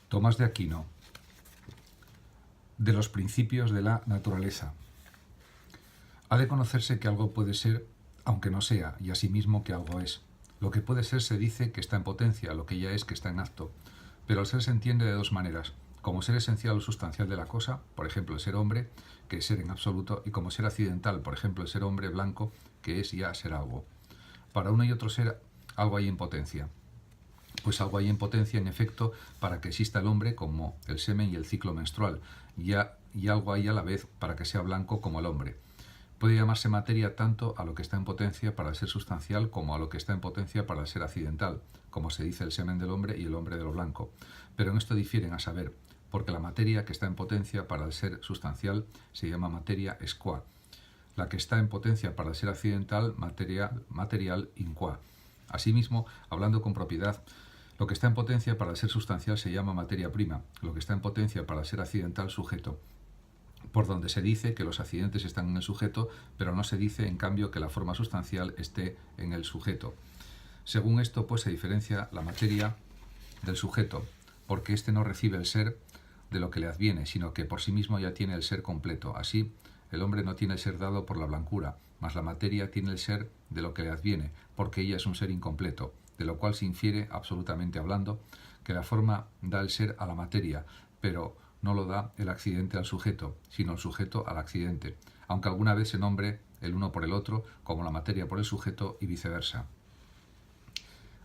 Tomás de Aquino, de los principios de la naturaleza. Ha de conocerse que algo puede ser, aunque no sea, y asimismo que algo es. Lo que puede ser se dice que está en potencia, lo que ya es que está en acto. Pero el ser se entiende de dos maneras: como ser esencial o sustancial de la cosa, por ejemplo el ser hombre, que es ser en absoluto, y como ser accidental, por ejemplo el ser hombre blanco, que es ya ser algo. Para uno y otro ser, algo hay en potencia. Pues algo hay en potencia, en efecto, para que exista el hombre, como el semen y el ciclo menstrual, y algo hay a la vez para que sea blanco como el hombre. Puede llamarse materia tanto a lo que está en potencia para el ser sustancial como a lo que está en potencia para el ser accidental, como se dice el semen del hombre y el hombre de lo blanco. Pero en esto difieren, a saber, porque la materia que está en potencia para el ser sustancial se llama materia esquá, la que está en potencia para el ser accidental, material inquá. Asimismo, hablando con propiedad, lo que está en potencia para el ser sustancial se llama materia prima, lo que está en potencia para el ser accidental, sujeto, por donde se dice que los accidentes están en el sujeto, pero no se dice, en cambio, que la forma sustancial esté en el sujeto. Según esto, pues, se diferencia la materia del sujeto, porque éste no recibe el ser de lo que le adviene, sino que por sí mismo ya tiene el ser completo. Así, el hombre no tiene el ser dado por la blancura, mas la materia tiene el ser de lo que le adviene, porque ella es un ser incompleto, de lo cual se infiere, absolutamente hablando, que la forma da el ser a la materia, pero no lo da el accidente al sujeto, sino el sujeto al accidente, aunque alguna vez se nombre el uno por el otro, como la materia por el sujeto y viceversa.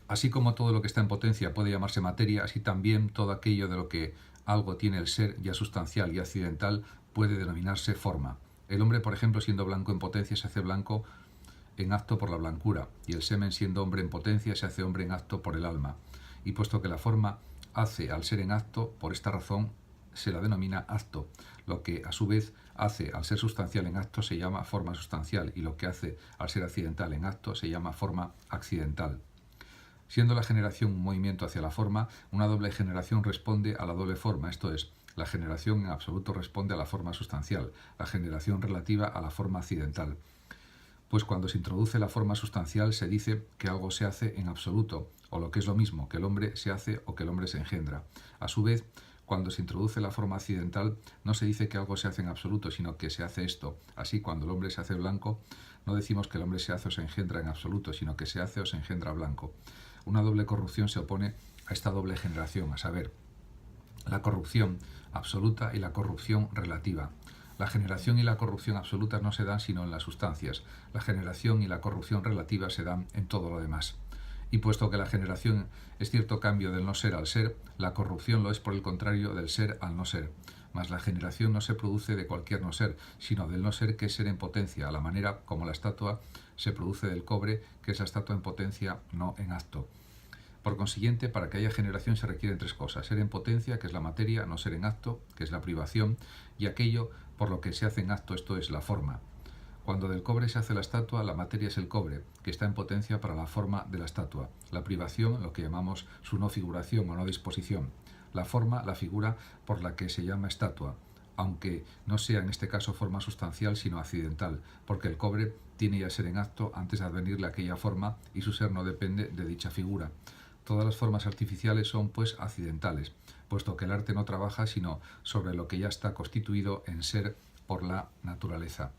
Así como todo lo que está en potencia puede llamarse materia, así también todo aquello de lo que algo tiene el ser, ya sustancial y accidental, puede denominarse forma. El hombre, por ejemplo, siendo blanco en potencia, se hace blanco en acto por la blancura, y el semen, siendo hombre en potencia, se hace hombre en acto por el alma. Y puesto que la forma hace al ser en acto, por esta razón se la denomina acto. Lo que a su vez hace al ser sustancial en acto se llama forma sustancial, y lo que hace al ser accidental en acto se llama forma accidental. Siendo la generación un movimiento hacia la forma, una doble generación responde a la doble forma, esto es, la generación en absoluto responde a la forma sustancial, la generación relativa a la forma accidental. Pues cuando se introduce la forma sustancial se dice que algo se hace en absoluto, o lo que es lo mismo, que el hombre se hace o que el hombre se engendra. A su vez, cuando se introduce la forma accidental, no se dice que algo se hace en absoluto, sino que se hace esto. Así, cuando el hombre se hace blanco, no decimos que el hombre se hace o se engendra en absoluto, sino que se hace o se engendra blanco. Una doble corrupción se opone a esta doble generación, a saber, la corrupción absoluta y la corrupción relativa. La generación y la corrupción absolutas no se dan sino en las sustancias. La generación y la corrupción relativa se dan en todo lo demás. Y puesto que la generación es cierto cambio del no ser al ser, la corrupción lo es por el contrario del ser al no ser. Mas la generación no se produce de cualquier no ser, sino del no ser que es ser en potencia, a la manera como la estatua se produce del cobre, que es la estatua en potencia, no en acto. Por consiguiente, para que haya generación se requieren tres cosas: ser en potencia, que es la materia; no ser en acto, que es la privación; y aquello por lo que se hace en acto, esto es la forma. Cuando del cobre se hace la estatua, la materia es el cobre, que está en potencia para la forma de la estatua; la privación, lo que llamamos su no figuración o no disposición; la forma, la figura por la que se llama estatua, aunque no sea en este caso forma sustancial sino accidental, porque el cobre tiene ya ser en acto antes de advenirle aquella forma, y su ser no depende de dicha figura. Todas las formas artificiales son, pues, accidentales, puesto que el arte no trabaja sino sobre lo que ya está constituido en ser por la naturaleza.